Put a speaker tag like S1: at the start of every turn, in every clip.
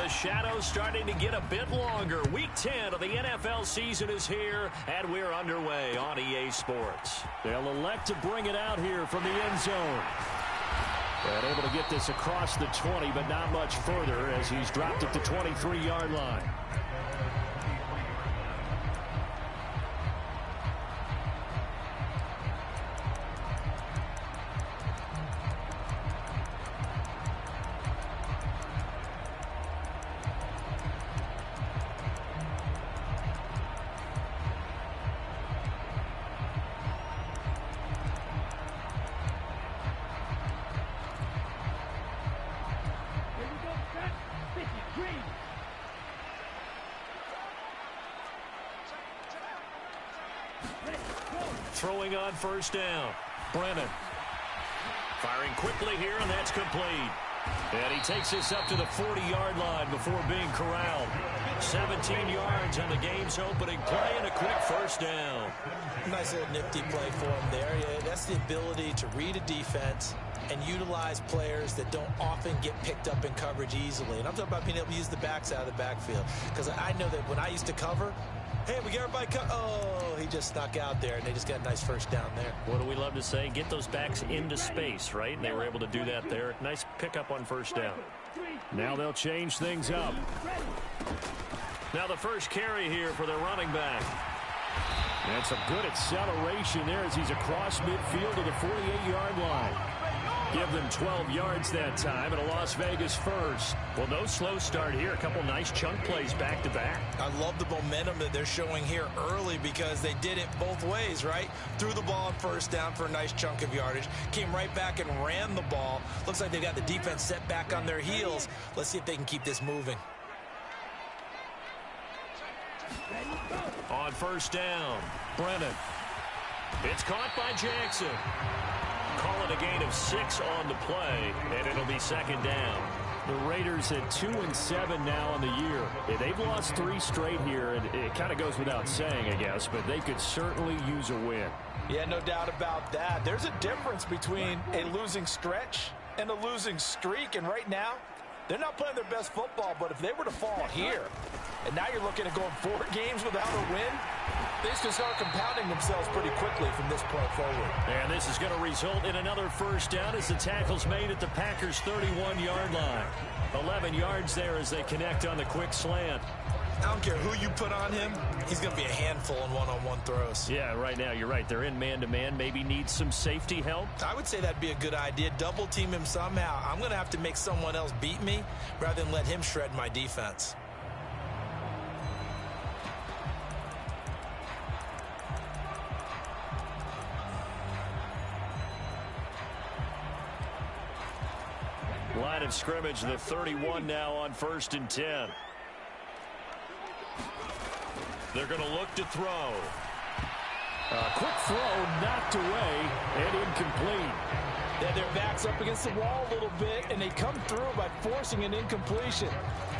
S1: the shadows starting to get a bit longer. Week 10 of the NFL season is here, and we're underway on EA Sports.
S2: They'll elect to bring it out here from the end zone. And able to get this across the 20, but not much further as he's dropped at the 23-yard line.
S1: Throwing on first down. Brennan. Firing quickly here, and that's complete. And he takes this up to the 40-yard line before being corralled. 17 yards on the game's opening play and a quick first down.
S3: Nice little nifty play for him there. Yeah, that's the ability to read a defense and utilize players that don't often get picked up in coverage easily. And I'm talking about being able to use the backs out of the backfield. Because I know that when I used to cover, hey, we got everybody oh, he just snuck out there, and they just got a nice first down there.
S1: What do we love to say? Get those backs into space, right? And they were able to do that there. Nice pickup on first down.
S2: Now they'll change things up.
S1: Now the first carry here for the running back.
S2: And some good acceleration there as he's across midfield to the 48-yard line. Give them 12 yards that time and a Las Vegas first.
S1: Well, no slow start here. A couple nice chunk plays back-to-back.
S3: I love the momentum that they're showing here early because they did it both ways, right? Threw the ball on first down for a nice chunk of yardage. Came right back and ran the ball. Looks like they got the defense set back on their heels. Let's see if they can keep this moving.
S1: On first down, Brennan. It's caught by Jackson. Call it a gain of 6 on the play, and it'll be second down.
S2: The Raiders at 2-7 now on the year. They've lost 3 straight here, and it kind of goes without saying, I guess, but they could certainly use a win.
S3: Yeah, no doubt about that. There's a difference between a losing stretch and a losing streak, and right now, they're not playing their best football, but if they were to fall here, and now you're looking at going 4 games without a win, things can start compounding themselves pretty quickly from this point forward.
S1: And this is going to result in another first down as the tackle's made at the Packers' 31-yard line. 11 yards there as they connect on the quick slant.
S3: I don't care who you put on him, he's going to be a handful in one-on-one throws.
S1: Yeah, right now, you're right. They're in man-to-man. Maybe needs some safety help.
S3: I would say that'd be a good idea. Double team him somehow. I'm going to have to make someone else beat me rather than let him shred my defense.
S1: Line of scrimmage, the 31 now on 1st and 10. They're going to look to throw.
S2: A quick throw knocked away and incomplete.
S3: Their back's up against the wall a little bit, and they come through by forcing an incompletion.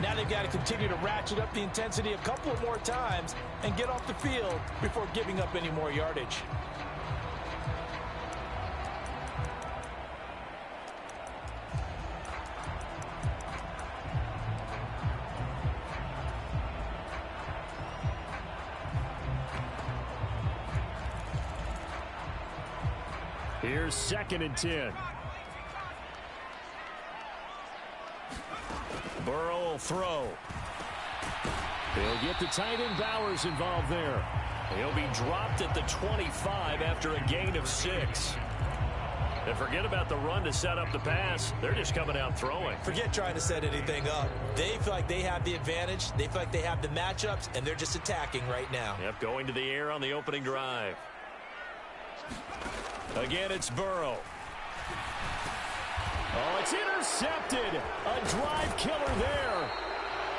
S3: Now they've got to continue to ratchet up the intensity a couple of more times and get off the field before giving up any more yardage.
S2: Here's 2nd and 10.
S1: Burrow will throw.
S2: They'll get the tight end Bowers involved there.
S1: He'll be dropped at the 25 after a gain of 6. And forget about the run to set up the pass. They're just coming out throwing.
S3: Forget trying to set anything up. They feel like they have the advantage. They feel like they have the matchups, and they're just attacking right now.
S1: Yep, going to the air on the opening drive. Again, it's Burrow.
S2: Oh, it's intercepted. A drive killer there.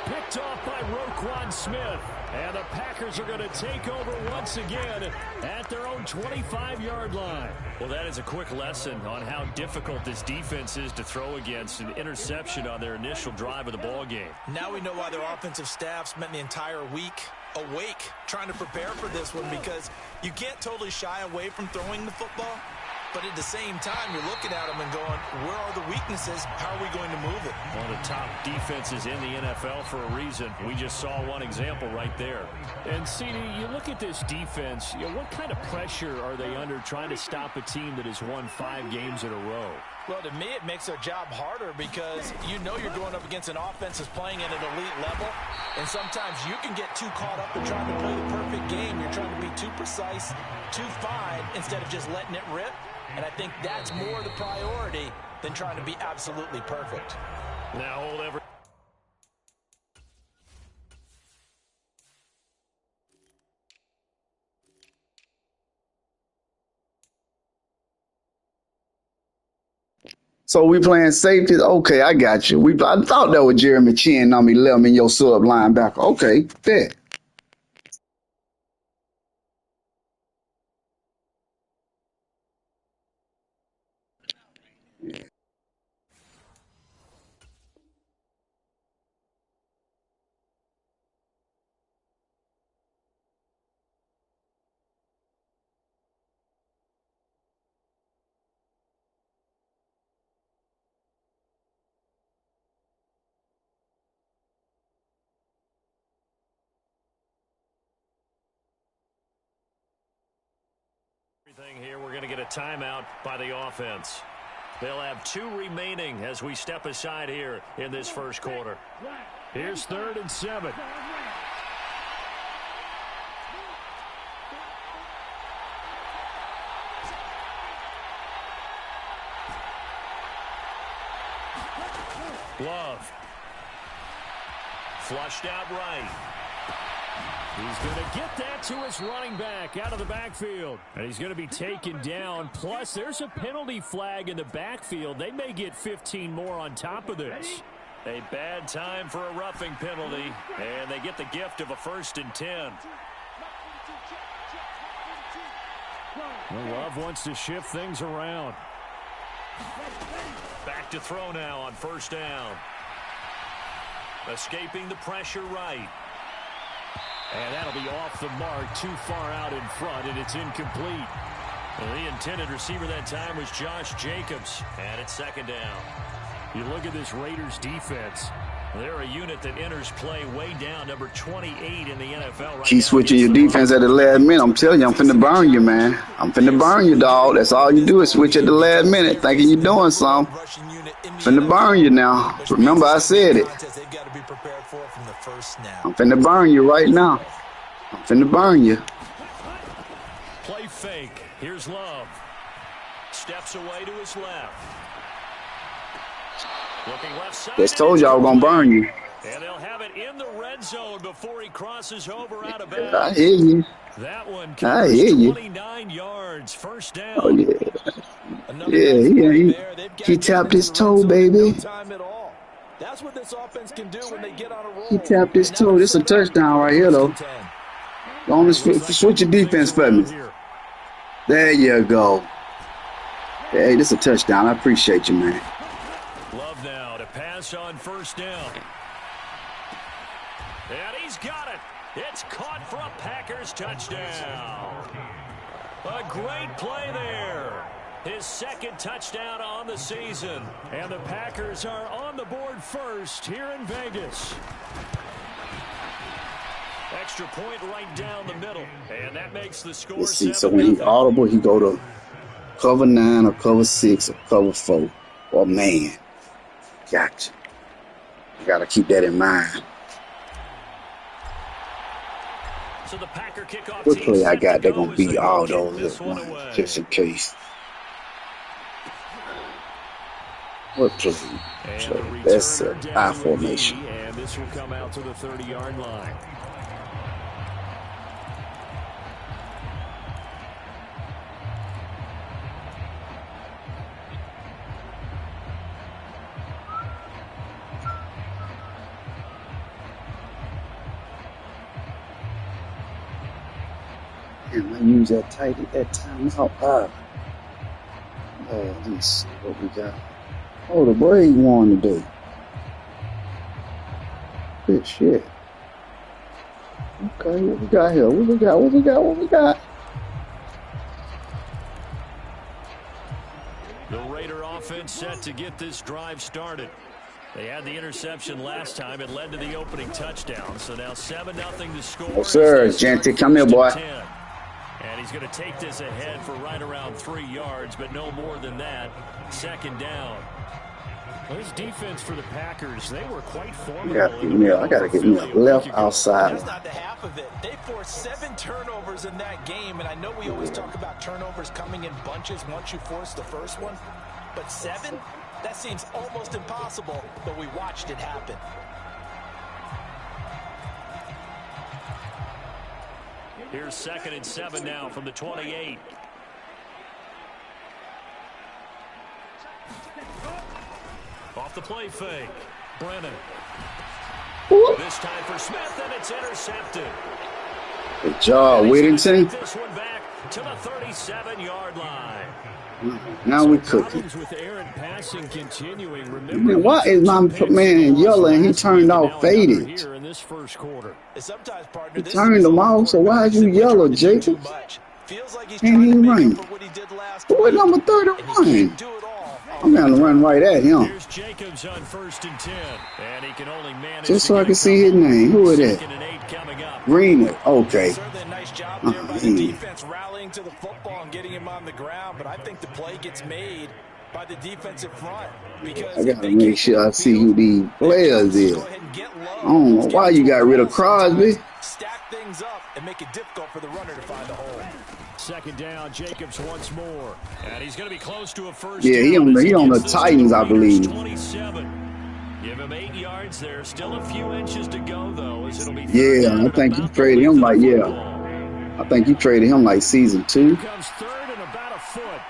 S2: Picked off by Roquan Smith. And the Packers are going to take over once again at their own 25-yard line.
S1: Well, that is a quick lesson on how difficult this defense is to throw against. An interception on their initial drive of the ball game.
S3: Now we know why their offensive staff spent the entire week awake trying to prepare for this one, because you can't totally shy away from throwing the football, But at the same time, you're looking at them and going, where are the weaknesses? How are we going to move it?
S2: One of the top defenses in the NFL for a reason. We just saw one example right there. And, CD, you look at this defense, what kind of pressure are they under trying to stop a team that has won 5 games in a row?
S3: Well, to me, it makes their job harder because you know you're going up against an offense that's playing at an elite level, and sometimes you can get too caught up in trying to play the perfect game. You're trying to be too precise, too fine, instead of just letting it rip. And I think that's more the priority than trying to be absolutely perfect.
S2: Now hold every...
S4: So we playing safeties? Okay, I got you. I thought that was Jeremy Chin on me, left me your sub linebacker. Okay, there.
S2: Here, we're going to get a timeout by the offense. They'll have 2 remaining as we step aside here in this first quarter. Here's 3rd and 7. Love. Flushed out right. He's going to get that to his running back out of the backfield. And he's going to be taken down. Plus, there's a penalty flag in the backfield. They may get 15 more on top of this. A bad time for a roughing penalty. And they get the gift of a 1st and 10. Well, Love wants to shift things around. Back to throw now on 1st down. Escaping the pressure right. And that'll be off the mark, too far out in front, and it's incomplete. Well, the intended receiver that time was Josh Jacobs, and it's 2nd down. You look at this Raiders defense. They're a unit that enters play way down, number 28 in the NFL right now.
S4: Keep switching your defense at the last minute. I'm telling you, I'm finna burn you, man. I'm finna burn you, dog. That's all you do is switch at the last minute, thinking you're doing something. Finna burn you now. Remember, I said it. I'm finna burn you right now. I'm finna burn you.
S2: Play fake. Here's Love. Steps away to his left. Looking left side.
S4: Just told you I was gonna burn you.
S2: And they'll have it in the red zone before he crosses over out of bounds.
S4: I hear you.
S2: That one
S4: I hear you.
S2: 29 yards. 1st down.
S4: Oh, yeah. He tapped his toe, baby.
S3: That's what this offense can do when they get on a roll.
S4: He tapped his toe. This is a touchdown right here, though. Go on, switch your defense for me. There you go. Hey, this is a touchdown. I appreciate you, man.
S2: Love now to pass on 1st down. And he's got it. It's caught for a Packers touchdown. A great play there. His 2nd touchdown on the season. And the Packers are on the board first here in Vegas. Extra point right down the middle. And that makes the score 7-0.
S4: Let's see. So when he audible, he go to cover 9 or cover 6 or cover 4. Oh, man. Gotcha. You got to keep that in mind.
S2: So the Packer kickoff
S4: What play I got, they're going to beat all those ones, just in case. What play? That's an I formation.
S2: And this will come out to the 30-yard line.
S4: And I use that tight at that time out. Let me see what we got. Oh, the Braves won today. Good shit. Okay, what we got here? What we got?
S1: The Raider offense set to get this drive started. They had the interception last time. It led to the opening touchdown. So now 7-0 to score.
S4: Oh, sir. Genty, come here, boy.
S1: And he's going to take this ahead for right around 3 yards, but no more than that. Second down.
S2: Well, this defense for the Packers, they were quite formidable.
S4: I got to get me a left outside.
S3: That's not the half of it. They forced 7 turnovers in that game, and I know we always talk about turnovers coming in bunches once you force the first one, but 7? That seems almost impossible, but we watched it happen.
S1: Here's 2nd and 7 now from the 28. Off the play fake. Brennan. This time for Smith, and it's intercepted.
S4: Good job, Whittington.
S1: This one back to the 37-yard line.
S4: Now we cooking.
S2: With errant passing continuing.
S4: Man, why is my man yelling? He turned off faded.
S2: Here in this first quarter.
S3: Sometimes, partner,
S4: he turned them off, so why did you yell, Jacob?
S3: Feels like he's
S4: and he run. Boy, number 31. I'm going to run right at him.
S1: Here's Jacobs on 1st and 10, and he can only manage
S4: just so I can see his name. Who is that? Green. Okay.
S3: Certainly a nice job there by the defense rallying to the football and getting him on the ground, but I think the play gets made by the defensive front. Because
S4: I got to make sure I see who these players is. I don't know why you got rid of Crosby.
S3: Stack things up and make it difficult for the runner to find a hole.
S2: 2nd down, Jacobs once more.
S1: And he's going to be close to a first
S4: down. He on the Titans, I believe.
S1: 27. Give him 8 yards there. Still a few inches to go, though. As it'll be
S4: I think you traded him like, I think you traded him like season 2.
S2: Comes 3rd and about a foot.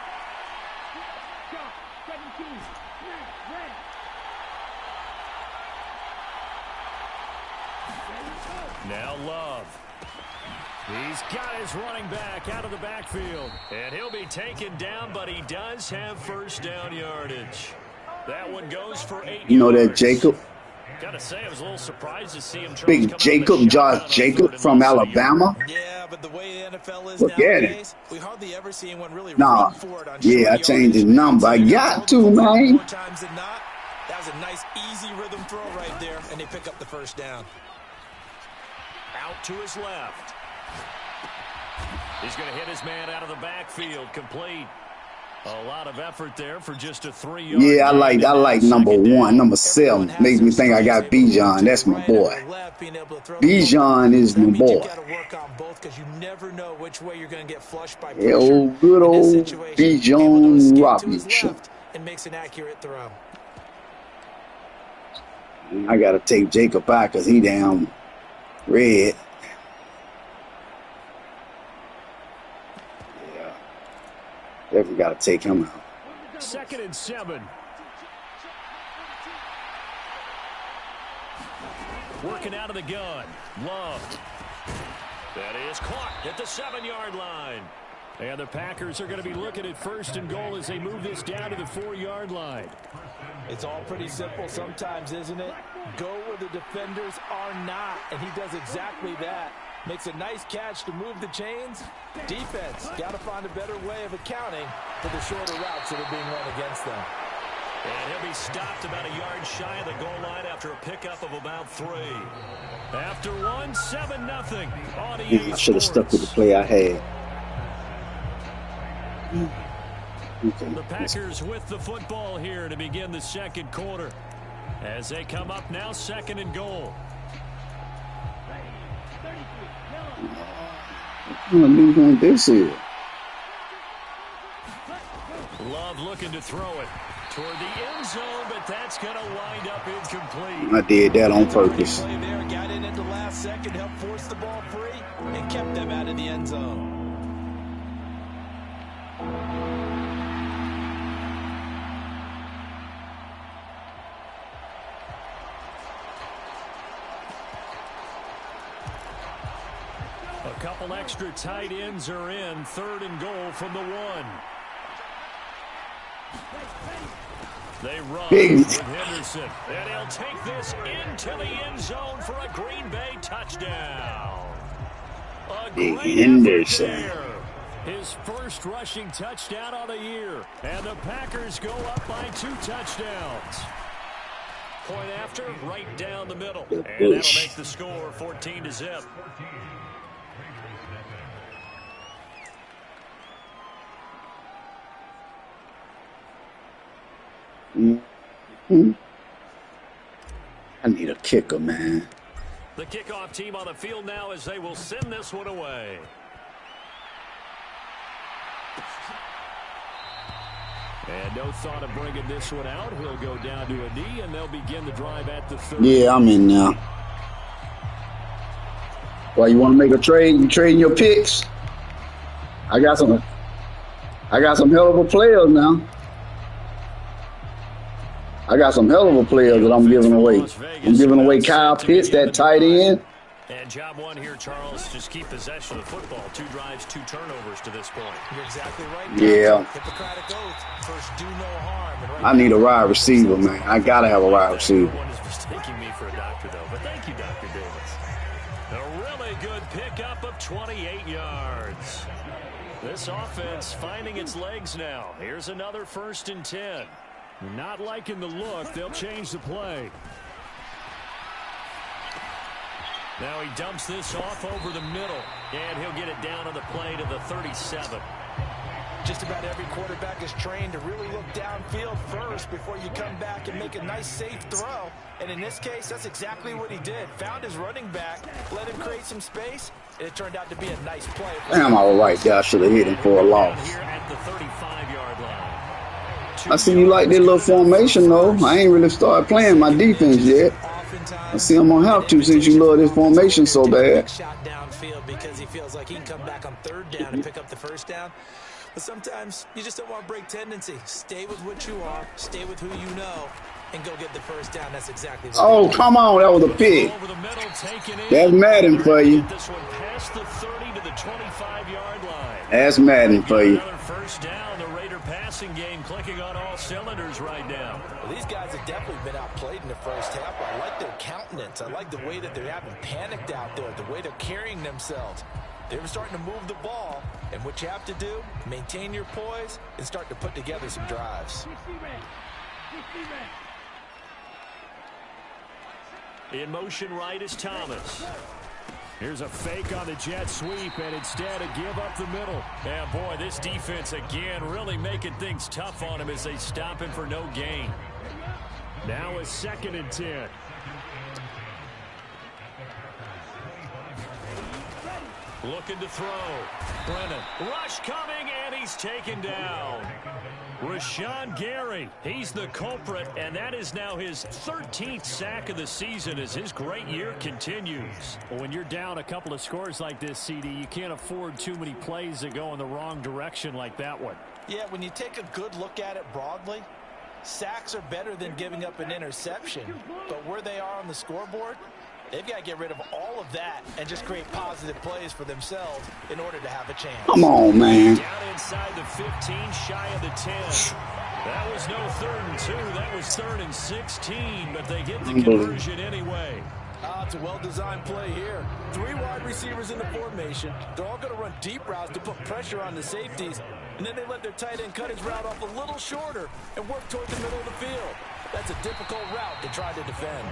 S1: Now Love. He's got his running back out of the backfield. And he'll be taken down, but he does have first down yardage. That one goes for 8 yards.
S4: You know that Jacob?
S1: Gotta say, I was a little surprised to see him.
S4: Big Jacob, Josh Jacob from Alabama.
S3: Yeah, but the way the NFL is
S4: nowadays,
S3: we hardly ever see anyone really
S4: run for it on I changed his number. I got to, man.
S3: More times than not, that was a nice, easy rhythm throw right there, and they pick up the first down.
S1: Out to his left. He's going to hit his man out of the backfield, complete. A lot of effort there for just a 3-yard.
S4: Yeah, I like number 1, number 7. Makes me think I got Bijan. That's my boy. Bijan is my boy. Yeah, good old Bijan Robinson.
S3: And makes an accurate throw.
S4: I got to take Jacob out because he down red. Definitely got to take him out.
S2: 2nd and 7.
S1: Working out of the gun. Love. That is caught at the 7-yard line.
S2: And the Packers are going to be looking at 1st and goal as they move this down to the 4-yard line.
S3: It's all pretty simple sometimes, isn't it? Go where the defenders are not, and he does exactly that. Makes a nice catch to move the chains. Defense got to find a better way of accounting for the shorter routes that are being run against them.
S1: And he'll be stopped about a yard shy of the goal line after a pickup of about 3. After 1, 7-0.
S4: I should have stuck with the play I had.
S1: Okay. The Packers with the football here to begin the 2nd quarter. As they come up now, 2nd and goal.
S4: I'm going to do this here.
S1: Love looking to throw it toward the end zone, but that's going to wind up incomplete.
S4: I did that on purpose.
S3: There, got in at the last second, helped force the ball free, and kept them out of the end zone.
S1: A couple extra tight ends are in. 3rd and goal from the 1. They run with Henderson. And he'll take this into the end zone for a Green Bay touchdown. A great
S4: Henderson.
S2: His first rushing touchdown on the year. And the Packers go up by 2 touchdowns.
S1: Point after, right down the middle. And that'll make the score 14-0.
S4: I need a kicker, man.
S1: The kickoff team on the field now as they will send this one away.
S2: And no thought of bringing this one out. He'll go down to a knee, and they'll begin the drive at the 30.
S4: Yeah, I'm in now. Well, you want to make a trade? You trading your picks? I got some hell of a players now. I got some hell of a players that I'm giving away. I'm giving away Kyle Pitts, that tight end.
S1: And job one here, Charles, just keep possession of the football. 2 drives, 2 turnovers to this point.
S3: You're exactly right.
S4: Yeah.
S3: Hippocratic oath. First, do no harm. And
S4: I need a wide receiver, man. I got to have a wide receiver.
S1: Everyone is mistaking me for a doctor, though. But thank you, Dr. Davis. A really good pickup of 28 yards. This offense finding its legs now. Here's another 1st and 10.
S2: Not liking the look. They'll change the play.
S1: Now he dumps this off over the middle, and he'll get it down on the play to the 37.
S3: Just about every quarterback is trained to really look downfield first before you come back and make a nice, safe throw. And in this case, that's exactly what he did. Found his running back, let him create some space, and it turned out to be a nice play.
S4: Damn, all right there. I should have hit him for a loss.
S1: Here at the 35-yard line.
S4: I see you like this little formation, though. I ain't really started playing my defense yet. I see I'm going to have to since you love this formation so bad.
S3: Shot downfield because he feels like he can come back on 3rd down and pick up the 1st down. But sometimes you just don't want to break tendency. Stay with what you are, stay with who you know, and go get the 1st down. That's exactly what
S4: Oh, come on. That was a pick. That's Madden for you.
S1: This one past the 30 to the 25-yard line.
S4: That's Madden for you.
S1: Another 1st down. The Raider passing game clicking on all cylinders right now.
S3: Well, these guys have definitely been outplayed in the 1st half. I like their countenance. I like the way that they haven't panicked out there, the way they're carrying themselves. They're starting to move the ball, and what you have to do, maintain your poise and start to put together some drives.
S1: In motion right is Thomas.
S2: Here's a fake on the jet sweep, and instead a give up the middle.
S1: And boy, this defense again really making things tough on him as they stop him for no gain.
S2: Now a 2nd and 10.
S1: Looking to throw. Brennan. Rush coming, and he's taken down. Rashawn Gary, he's the culprit, and that is now his 13th sack of the season as his great year continues.
S2: Well, when you're down a couple of scores like this, CD, you can't afford too many plays that go in the wrong direction like that one.
S3: Yeah, when you take a good look at it broadly, sacks are better than giving up an interception. But where they are on the scoreboard, they've got to get rid of all of that and just create positive plays for themselves in order to have a chance.
S4: Come on, man.
S1: Down inside the 15, shy of the 10. That was no 3rd and 2. That was 3rd and 16, but they get the conversion anyway.
S3: It's a well-designed play here. 3 wide receivers in the formation. They're all going to run deep routes to put pressure on the safeties, and then they let their tight end cut his route off a little shorter and work toward the middle of the field. That's a difficult route to try to defend.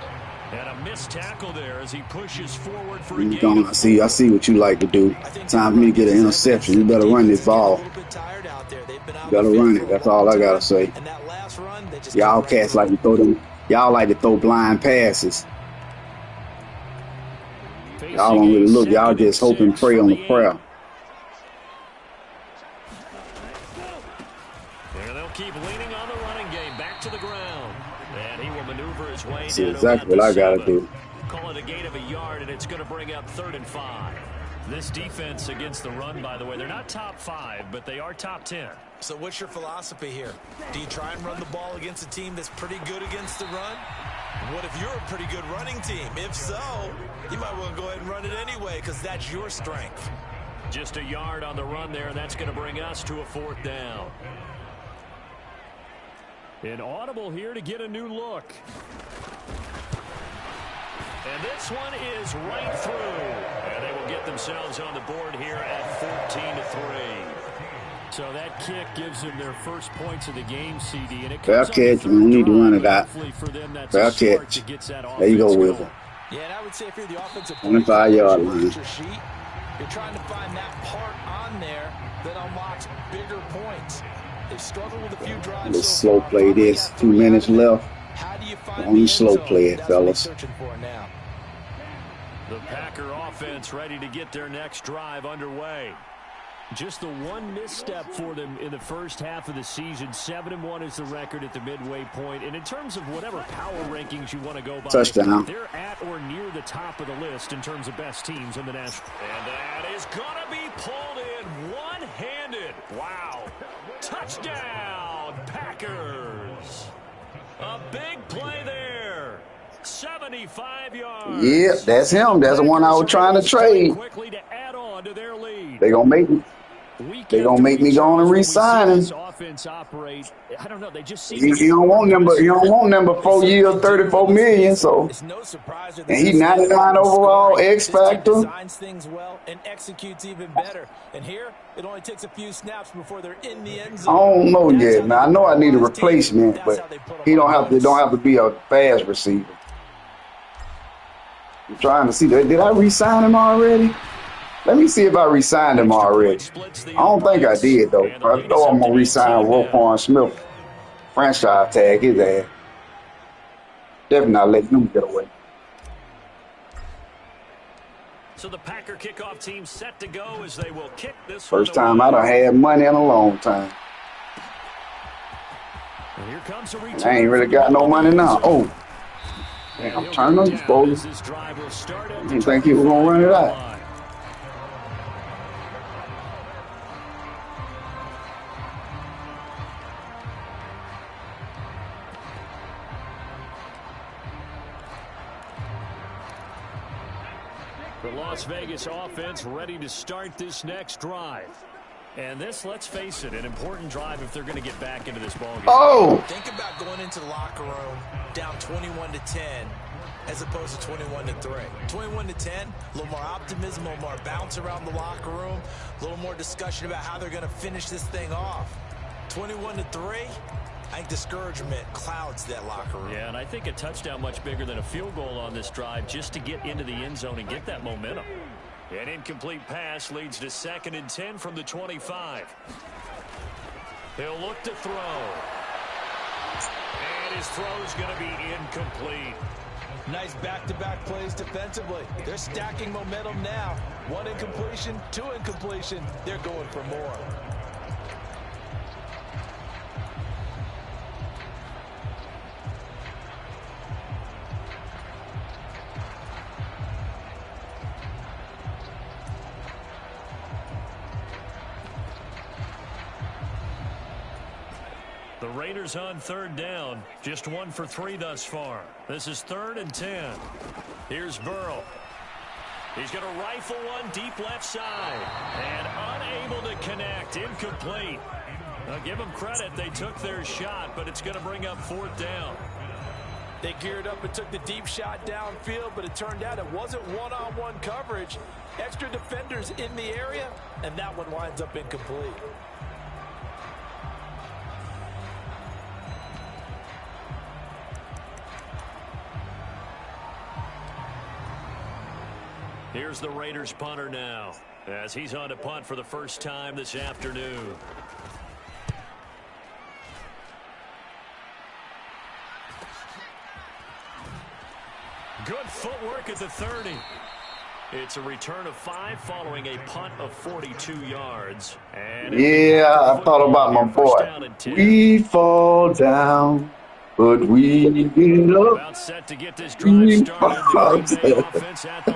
S1: And a missed tackle there as he pushes forward for a gain.
S4: I see what you like to do. Time for me to get an interception. You better run this ball. You better run it. That's all I gotta say. Y'all cats like to throw them. Y'all like to throw blind passes. Y'all don't really look. Y'all just hope and pray on the prayer.
S1: And they'll keep leaning on the running game. Back to the ground. And he will maneuver his way.
S4: That's exactly what I gotta do.
S1: Call it a gain of a yard, and it's going to bring up 3rd and 5. This defense against the run, by the way, they're not top 5, but they are top 10.
S3: So what's your philosophy here? Do you try and run the ball against a team that's pretty good against the run? What if you're a pretty good running team? If so, you might want to go ahead and run it anyway because that's your strength.
S1: Just a yard on the run there, and that's going to bring us to a 4th down.
S2: An audible here to get a new look.
S1: And this one is right through. And they will get themselves on the board here at 14-3.
S2: So that kick gives them their first points of the game, CD. And it
S4: Fair
S2: comes
S4: catch. We don't need to run it out. Fair catch. There you go, Wilson.
S3: Yeah, and I would say if you're the offensive
S4: 25-yard line.
S3: You're trying to find that part on there that unlocks bigger points. They've struggled with a few drives.
S4: Let's slow play this. 2 minutes left.
S3: How do you find
S4: Only slow play it, fellas.
S3: Searching for now.
S2: The Packer offense ready to get their next drive underway. Just the one misstep for them in the first half of the season. 7-1 is the record at the midway point. And in terms of whatever power rankings you want to go by,
S4: touchdown.
S2: They're at or near the top of the list in terms of best teams in the national. And that is going to be pulled in one-handed. Wow. Touchdown, Packers. A big play there. 75 yards.
S4: Yep, that's him. That's the one I was trying to trade.
S2: Quickly to add on to their lead.
S4: They gonna make me. They gonna make me go on and re-sign him.
S2: I don't know. They just
S4: He don't want number 4 years, $34 million. So, and he 99 overall, X factor.
S3: Designs things well and executes even better. And here, it only takes a few snaps before they're in the end zone.
S4: I don't know yet, man. I know I need a replacement, but he don't have to be a fast receiver. I'm trying to see. Did I re-sign him already? Let me see if I re-signed him already. I don't think I did, though. I know I'm going to re-sign Roquan Smith. Franchise tag his ass. Definitely not letting him get away.
S2: So the Packer kickoff team set to go as they will kick this
S4: First time I done had money in a long time.
S2: And here comes a return.
S4: I ain't really got no money now. Oh. Damn, turn on this bowl. You think he was going to run it out?
S2: The Las Vegas offense ready to start this next drive. And this, let's face it, an important drive if they're going to get back into this ballgame.
S4: Oh!
S3: Think about going into the locker room down 21-10 as opposed to 21-3. 21-10, a little more optimism, a little more bounce around the locker room, a little more discussion about how they're going to finish this thing off. 21-3, I think discouragement clouds that locker room.
S2: Yeah, and I think a touchdown much bigger than a field goal on this drive just to get into the end zone and get that momentum. An incomplete pass leads to 2nd and 10 from the 25. He'll look to throw. And his throw's going to be incomplete.
S3: Nice back-to-back plays defensively. They're stacking momentum now. 1 incompletion, 2 incompletion. They're going for more.
S2: The Raiders on 3rd down. Just 1 for 3 thus far. This is 3rd and 10. Here's Burrow. He's going to rifle one deep left side. And unable to connect. Incomplete. Now give them credit. They took their shot, but it's going to bring up 4th down.
S3: They geared up and took the deep shot downfield, but it turned out it wasn't one-on-one coverage. Extra defenders in the area, and that one winds up incomplete.
S2: Here's the Raiders punter now as he's on to punt for the first time this afternoon. Good footwork at the 30. It's a return of 5 following a punt of 42 yards. And
S4: yeah, I thought about my boy. We fall down, but we get up.
S2: About set to get this drive started. The offense at the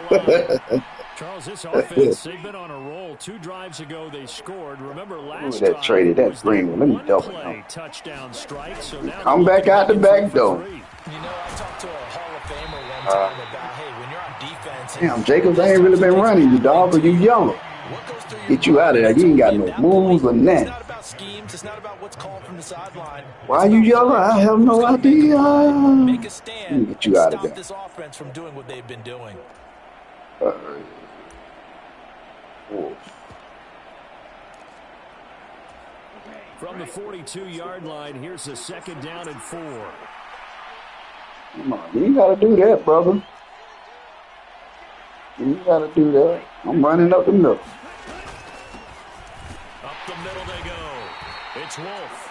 S2: line. Charles, this offense, they've been on a roll. 2 drives ago, they scored. Remember last
S4: that traded that green one. Let me double
S2: play touchdown strike. So now
S4: come back out the back door.
S3: You know, I talked to a Hall of Famer one time about, hey, when you're on defense.
S4: Damn, Jacobs, I ain't really been running you, dog, but you yellow. Get you out of there. You ain't got no moves or nothing.
S3: It's not about schemes. It's not about what's called from the sideline.
S4: Why you yellow? I have no idea.
S3: Make a stand.
S4: Get you out of there.
S3: Stop this offense from doing what they've been doing.
S2: From the 42-yard line, here's a 2nd down and 4.
S4: Come on, you ain't got to do that, brother. You ain't got to do that. I'm running up the middle.
S1: Up the middle they go. It's Wolf.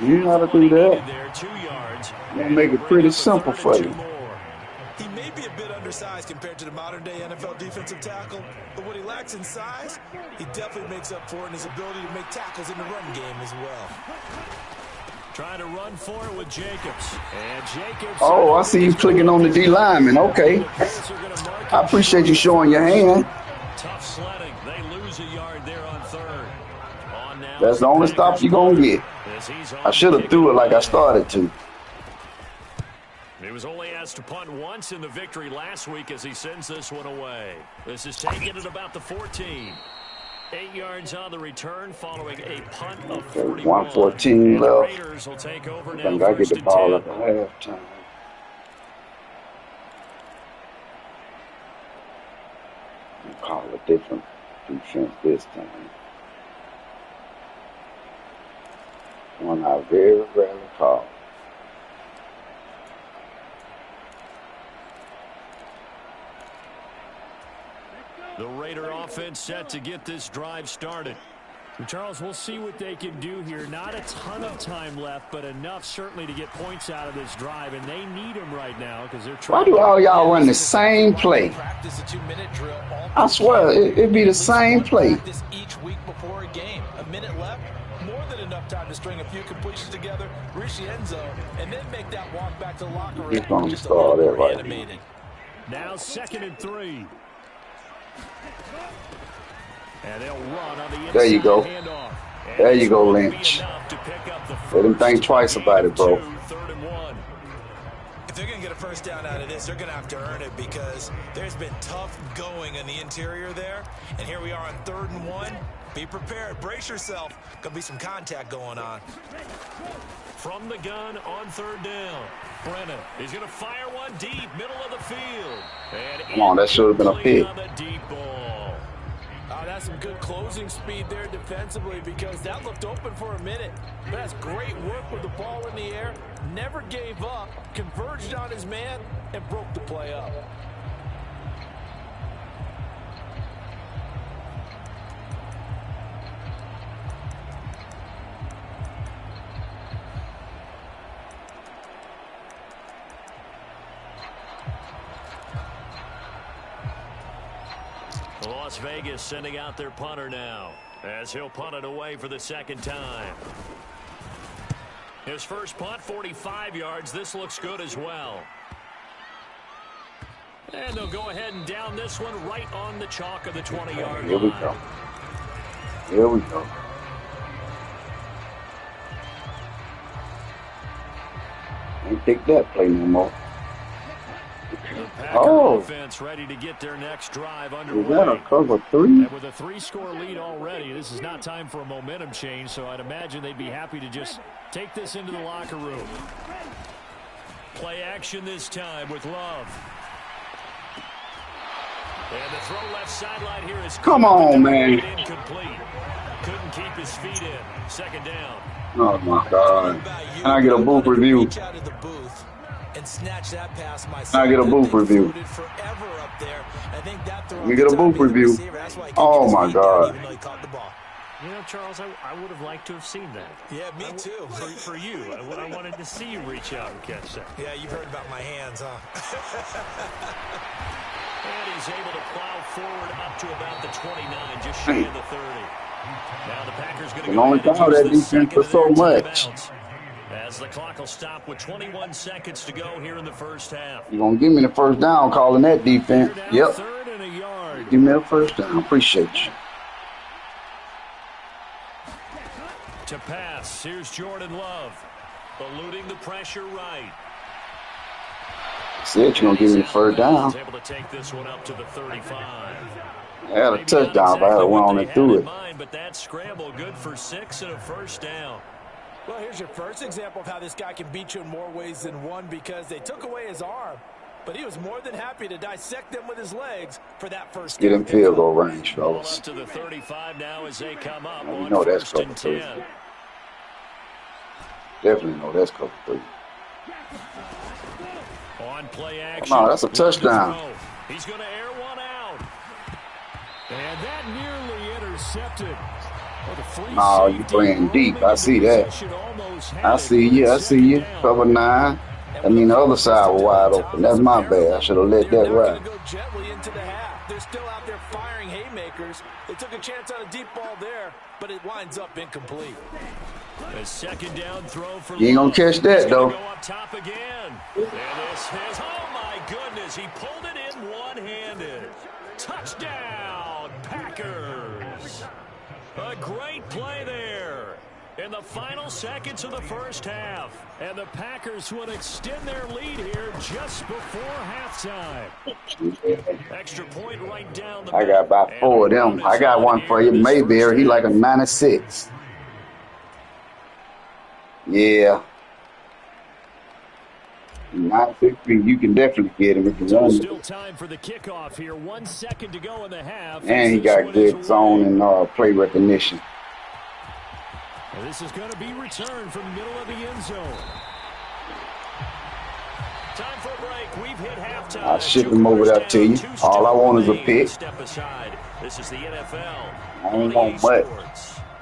S4: You got to do that.
S1: There, 2 yards.
S4: I'm going to make it pretty simple for you.
S3: He may be a bit undersized compared to the modern-day NFL defensive tackle, but what he lacks in size, he definitely makes up for in his ability to make tackles in the run game as well.
S1: Trying to run for it with Jacobs. And Jacobs.
S4: Oh, I see you clicking on the D lineman. Okay. I appreciate you showing your hand.
S1: Tough sledding. They lose a yard there on 3rd. On now.
S4: That's the only stop you're going to get. I should have threw it like I started to.
S1: He was only asked to punt once in the victory last week as he sends this one away. This is taken at about the 14. 8 yards on the return following a punt of 41.
S4: 1:14 left.
S1: Raiders will take over
S4: I
S1: now.
S4: think I get the ball at the halftime. I'll call a different defense this time. One I very rarely call.
S1: The Raider offense set to get this drive started.
S2: Charles, we'll see what they can do here. Not a ton of time left, but enough certainly to get points out of this drive, and they need them right now because they're trying.
S4: Why do all y'all run the same play? I swear, it'd be the same play.
S3: Each week before a game. A minute left, more than enough time to string a few completions together, reach the end zone, and then make that walk back to the locker room.
S4: He's going to start that right now.
S2: Now 2nd and 3. And they'll run on the inside.
S4: There you go. There you go, Lynch. Let him think twice about it, bro.
S1: 3rd and 1.
S3: If they're going to get a first down out of this, they're going to have to earn it because there's been tough going in the interior there. And here we are on 3rd and 1. Be prepared. Brace yourself. Going to be some contact going on.
S1: From the gun on 3rd down. Brennan is going to fire one deep, middle of the field. And
S4: come on, that should have been a pick.
S1: On the deep ball.
S3: That's some good closing speed there defensively because that looked open for a minute. But that's great work with the ball in the air. Never gave up, converged on his man, and broke the play up.
S1: Las Vegas sending out their punter now as he'll punt it away for the 2nd time. His first punt, 45 yards. This looks good as well. And they'll go ahead and down this one right on the chalk of the 20-yard line.
S4: Here we go. Here we go. Ain't take that play no more.
S1: Oh, offense ready to get their next drive underway.
S4: Is that a cover 3?
S2: And with a 3-score lead already, this is not time for a momentum change, so I'd imagine they'd be happy to just take this into the locker room.
S1: Play action this time with Love. And the throw left sideline here is
S4: come on, man.
S1: Incomplete. Couldn't keep his feet in. 2nd down.
S4: Oh my God. Can I get a booth review?
S3: And snatch that pass myself.
S4: I get a booth review. Let me get a booth review. Oh my God.
S2: You know, Charles, I would have liked to have seen that.
S3: Yeah, me too.
S2: For you, I wanted to see you reach out and catch that.
S3: Yeah, you've heard about my hands, huh?
S1: And he's able to plow forward up to about the 29, just shy of the 30. Now the Packers going to go
S4: only foul that defense for so much.
S1: As the clock will stop with 21 seconds to go here in the first half.
S4: You're going to give me the first down calling that defense. Yep.
S2: 3rd and a yard.
S4: Give me the first down. Appreciate you.
S1: To pass, here's Jordan Love. Eluding the pressure right.
S4: Said you're going to give me the first down.
S1: Able to take this one up to the 35.
S4: I had a touchdown, but I went on and threw it.
S1: But that scramble good for 6 and a first down.
S3: Well, here's your first example of how this guy can beat you in more ways than one because they took away his arm, but he was more than happy to dissect them with his legs for that first
S4: down. Get in field goal range, fellas.
S1: Up to the 35 now as they come up.
S4: You know that's
S1: and 10.
S4: Definitely know that's cover 3.
S1: On play action.
S4: No, that's a touchdown.
S2: He's going to air one out. And that nearly intercepted.
S4: No, you playing deep. I see that. I see you. I see you. Cover 9. I mean, the other side was wide open. That's my bad. I should have let that ride.
S3: Go gently into the half. They're still out there firing haymakers. They took a chance on a deep ball there, but it winds up incomplete.
S1: A second down throw for
S4: you ain't gonna catch that though.
S1: Go up top again. And this is, oh my goodness, he pulled it in one-handed. Touchdown, Packers. A great play there in the final seconds of the first half. And the Packers would extend their lead here just before halftime. Extra point right down the
S4: I got about 4 of them. I got one for you, Mayberry. He like a 96. Yeah. 9-6, you can definitely get him if you want.
S2: Still time for the kickoff here. 1 second to go in the half.
S4: And he got good zone and play recognition.
S2: Well, this is going to be returned from the middle of the end zone. Time for a break. We've hit halftime.
S4: I'll ship him over there to you. All I want is a pick.
S1: Step aside. This is the NFL.
S4: I don't want much.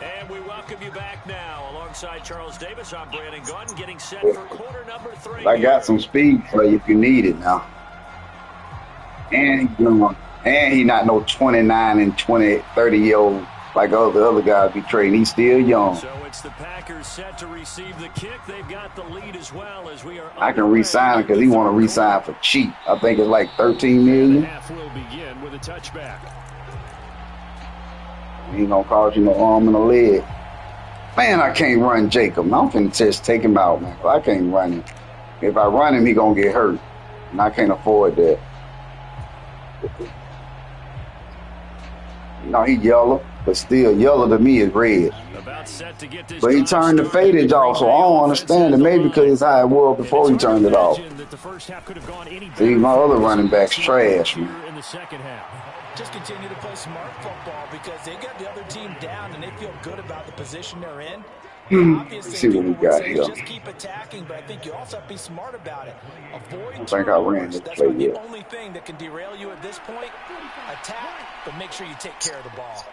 S1: And we welcome you back now. Alongside Charles Davis, I'm Brandon Gunn, getting set for quarter number 3.
S4: I got some speed for you if you need it now. And he not no 29 and 20, 30-year-old like all the other guys be trading. He's still young.
S1: So it's the Packers set to receive the kick. They've got the lead as well as we are.
S4: I can re-sign him because he want to re-sign for cheap. I think it's like $13 million.
S2: The half will begin with a touchback.
S4: He ain't gonna cause you no arm and a leg. Man, I can't run Jacob. I'm finna just take him out, man. I can't run him. If I run him, he gonna get hurt. And I can't afford that. You know, he yellow, but still yellow to me is red. But he turned the fadage off, so I don't understand it. Maybe because it's how it was before he turned it off. See, my other running back's trash, man.
S3: Just continue to play smart football because they got the other team down and they feel good about the position they're in.
S4: Let's see what we got here.
S3: Just keep attacking, but I think you also have to be smart about it. Avoid
S4: I think I ran this play yet.
S3: The only thing that can derail you at this point, attack, but make sure you take care of the ball.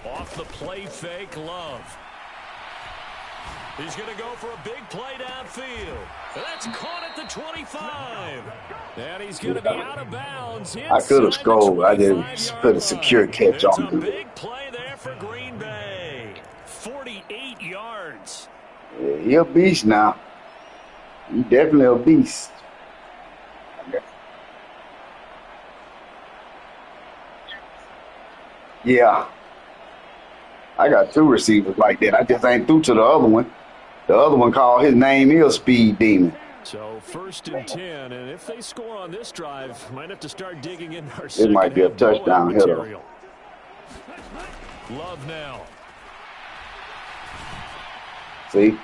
S1: Off the play fake, Love. He's going to go for a big play downfield. That's caught at the 25. And he's going to be out of bounds.
S4: I could have scored. I just put a secure catch on him.
S1: It's a big play there for Green Bay. 48 yards.
S4: Yeah, he a beast now. He definitely a beast. Yeah. I got 2 receivers like that. I just ain't through to the other one. The other one called his name is Speed Demon.
S2: So 1st and 10, and if they score on this drive, might have to start digging in our
S4: It might be a touchdown hitter.
S2: Love now.
S4: See?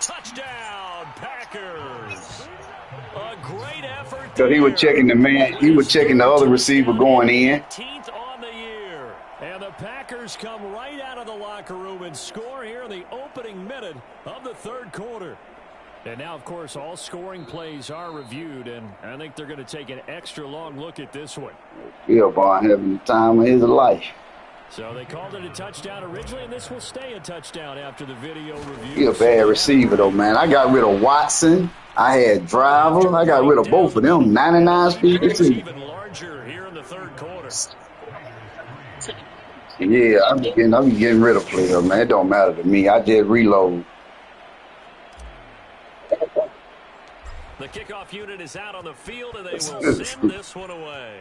S1: Touchdown, Packers. A great effort.
S4: So he was checking the man. He was checking the other receiver going in.
S2: 18th on the year. And the Packers come right out of the locker room and score here in the opening minute of the 3rd quarter. And now, of course, all scoring plays are reviewed, and I think they're going to take an extra long look at this one.
S4: Yeah, boy, having the time of his life.
S2: So they called it a touchdown originally, and this will stay a touchdown after the video review.
S4: He a bad receiver, though, man. I got rid of Watson. I had Driver. I got rid of both of them. 99 speed receivers.
S1: Even larger here in the 3rd quarter.
S4: Yeah, I'm getting rid of players, man. It don't matter to me. I just reload.
S1: The kickoff unit is out on the field, and they will send this one away.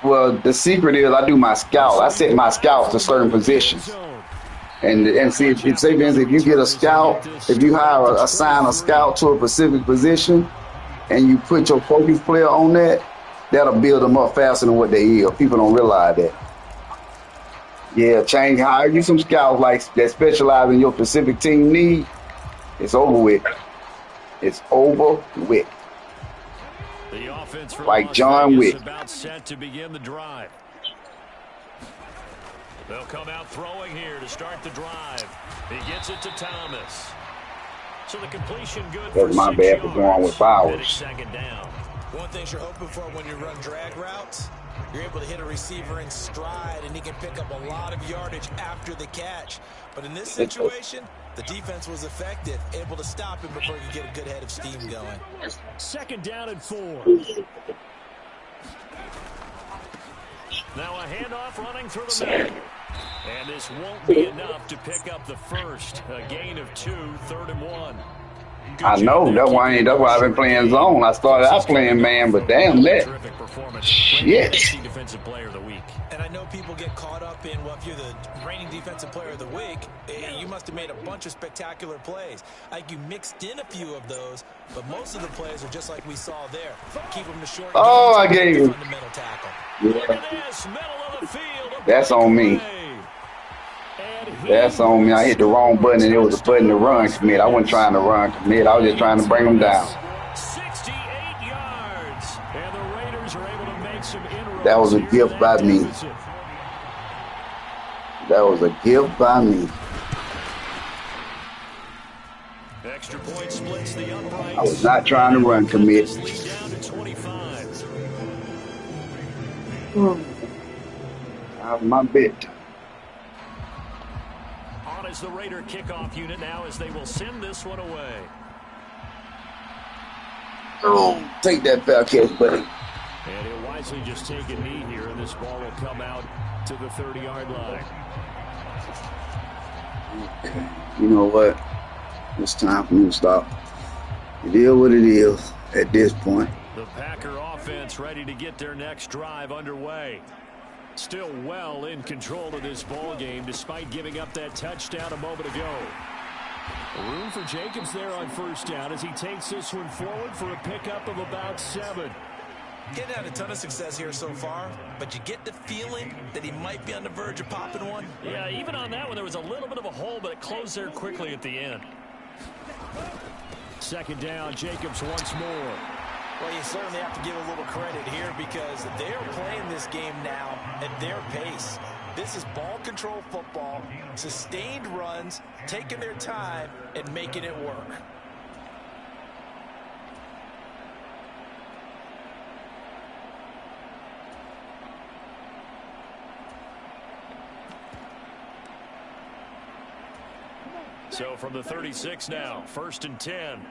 S4: Well, the secret is I do my scout. I set my scouts to certain positions. And see, if you get a scout, if you assign a scout to a specific position, and you put your focus player on that, that'll build them up faster than what they is. People don't realize that. Yeah, hire you some scouts like that specialize in your specific team need. It's over with. It's over with.
S1: The offense for
S4: like
S1: Las
S4: John
S1: Vegas
S4: Wick.
S1: about set to begin the drive. They'll come out throwing here to start the drive. He gets it to Thomas. So the completion good for 6
S4: my bad for
S1: yards.
S4: going with Bowers.
S1: Second down.
S3: One thing you're hoping for when you run drag routes, you're able to hit a receiver in stride, and he can pick up a lot of yardage after the catch. But in this situation, the defense was effective, able to stop him before you get a good head of steam going.
S2: Second down and 4.
S1: Now a handoff running through the middle. And this won't be enough to pick up the first. A gain of 2, 3rd and 1.
S4: I know. That's why I've been playing zone. I started out playing man, but damn that. Shit.
S1: Defensive player of the week.
S3: And I know people get caught up in, well, if you're the reigning defensive player of the week, you must have made a bunch of spectacular plays. Like you mixed in a few of those, but most of the plays are just like we saw there. Keep them to short.
S4: Oh, I gave you.
S3: Fundamental tackle.
S4: Yeah. That's on me. That's on me. I hit the wrong button, and it was a button to run commit. I wasn't trying to run commit. I was just trying to bring them down.
S1: 68 yards. And the Raiders are able to make some inroads.
S4: That was a gift by me. That was a gift by me.
S1: Extra point splits the uprights.
S4: I was not trying to run commit.
S1: Down to 25.
S4: Out of my bit.
S1: On is the Raider kickoff unit now as they will send this one away.
S4: Oh, take that foul catch, buddy.
S2: And he'll wisely just take a knee here, and this ball will come out to the 30-yard line.
S4: Okay. You know what? It's time for me to stop. It is what it is at this point.
S1: The Packer offense ready to get their next drive underway. Still well in control of this ball game despite giving up that touchdown a moment ago.
S2: Room for Jacobs there on first down as he takes this one forward for a pickup of about 7.
S3: Getting had a ton of success here so far, but you get the feeling that he might be on the verge of popping one.
S1: Yeah, even on that one, there was a little bit of a hole, but it closed there quickly at the end.
S2: Second down, Jacobs once more.
S3: Well, you certainly have to give a little credit here because they're playing this game now at their pace. This is ball control football, sustained runs, taking their time, and making it work.
S1: So from the 36 now, 1st and 10.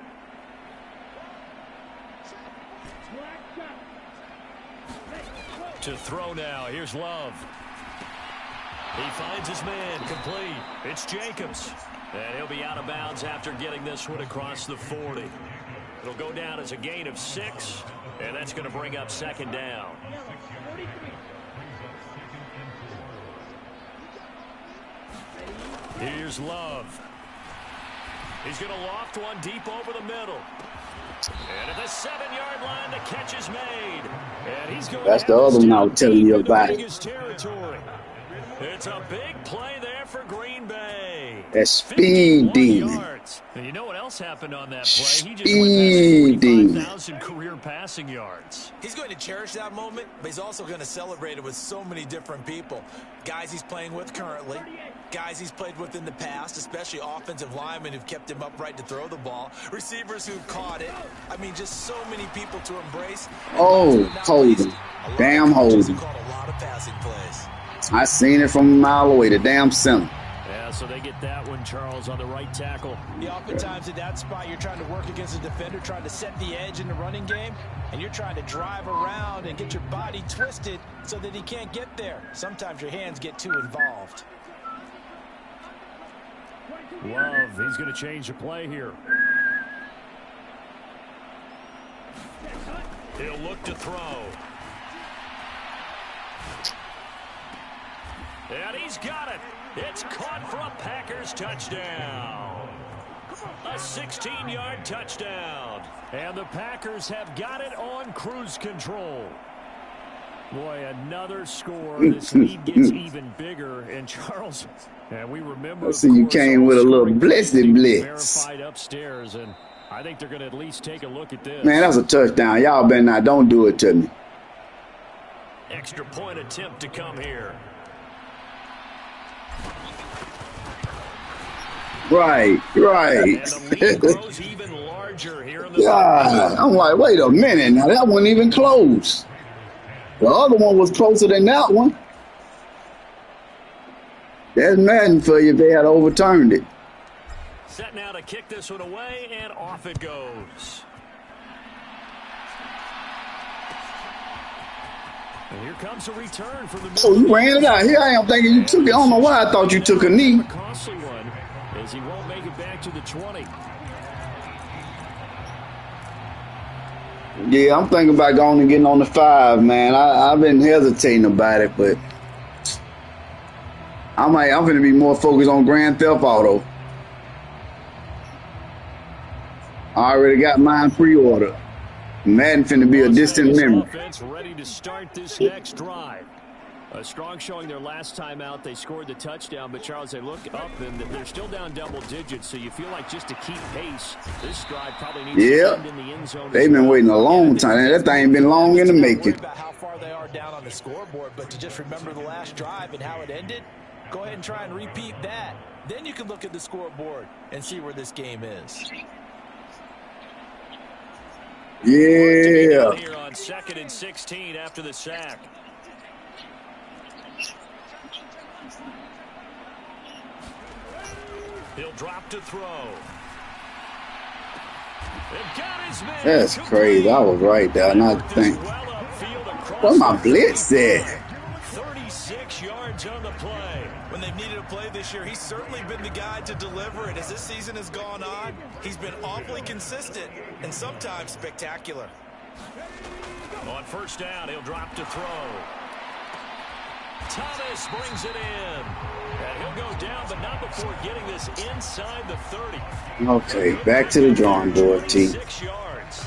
S1: To throw now. Here's Love. He finds his man complete. It's Jacobs. And he'll be out of bounds after getting this one across the 40. It'll go down as a gain of 6, and that's going to bring up second down. Here's Love. He's going to loft one deep over the middle. And at the 7-yard line, the catch is made. And he's going
S4: That's the other one I was telling you about.
S1: It's a big play there for Green Bay.
S4: That speed demon.
S1: And you know what else happened on that play? He just
S4: Speed
S1: went
S4: demon.
S1: past 45,000 career passing yards.
S3: He's going to cherish that moment, but he's also going to celebrate it with so many different people. Guys he's playing with currently, guys he's played with in the past, especially offensive linemen who've kept him upright to throw the ball, receivers who've caught it. I mean, just so many people to embrace.
S4: Oh, Holden. Damn Holden.
S3: Caught a lot of passing plays.
S4: I seen it from a mile away, the damn center.
S2: Yeah, so they get that one, Charles, on the right tackle.
S3: Yeah, oftentimes at that spot, you're trying to work against a defender, trying to set the edge in the running game, and you're trying to drive around and get your body twisted so that he can't get there. Sometimes your hands get too involved.
S2: Love, he's going to change the play here.
S1: He'll look to throw. And he's got it. It's caught for a Packers touchdown. A 16-yard touchdown.
S2: And the Packers have got it on cruise control. Boy, another score. This lead gets even bigger. And Charles, and we remember.
S4: I see you came with a little blessed blitz.
S2: Verified upstairs, and I think they're going to at least take a look at this.
S4: Man, that's a touchdown. Y'all better not. Don't do it to me.
S1: Extra point attempt to come here.
S4: Right.
S1: And the lead grows even larger here in the
S4: God, I'm like, wait a minute. Now, that wasn't even close. The other one was closer than that one. That's Madden for you if they had overturned it.
S1: Set now to kick this one away, and off it goes.
S2: And here comes a return from the
S4: Oh, you ran it out. Here I am thinking you took it. I don't know why I thought you took a knee.
S2: A costly one, as he won't make it back to the 20.
S4: Yeah, I'm thinking about going and getting on the 5, man. I've been hesitating about it, but I'm going to be more focused on Grand Theft Auto. I already got mine pre-ordered. Madden finna be a distant memory.
S2: Offense ready to start this next drive. A strong showing their last time out. They scored the touchdown, but Charles, they look up and they're still down double digits, so you feel like just to keep pace, this drive probably needs to end in the end zone.
S4: They've been waiting a long time. That thing been long in the making.
S3: About how far they are down on the scoreboard, but to just remember the last drive and how it ended, go ahead and try and repeat that. Then you can look at the scoreboard and see where this game is.
S4: Yeah.
S1: Here on 2nd and 16 after the sack. He'll drop to throw. Got his man.
S4: That's crazy. I was right there. Not to think. Where's my blitz at?
S1: 36 yards on the play.
S3: When they've needed a play this year, he's certainly been the guy to deliver it. As this season has gone on, he's been awfully consistent and sometimes spectacular.
S1: On first down, he'll drop to throw. Thomas brings it in. And he'll go down, but not before getting this inside the 30.
S4: Okay, back to the drawing board, T.
S1: 6 yards.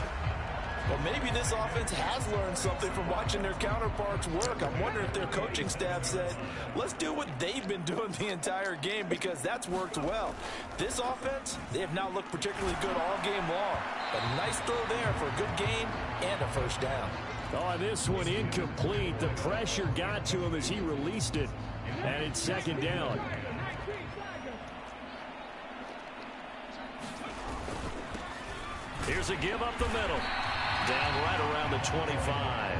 S3: Well, maybe this offense has learned something from watching their counterparts work. I'm wondering if their coaching staff said, let's do what they've been doing the entire game, because that's worked well. This offense, they have not looked particularly good all game long. A nice throw there for a good gain and a first down.
S2: Oh, this one incomplete. The pressure got to him as he released it, and it's 2nd down.
S1: Here's a give up the middle. Down right around the 25.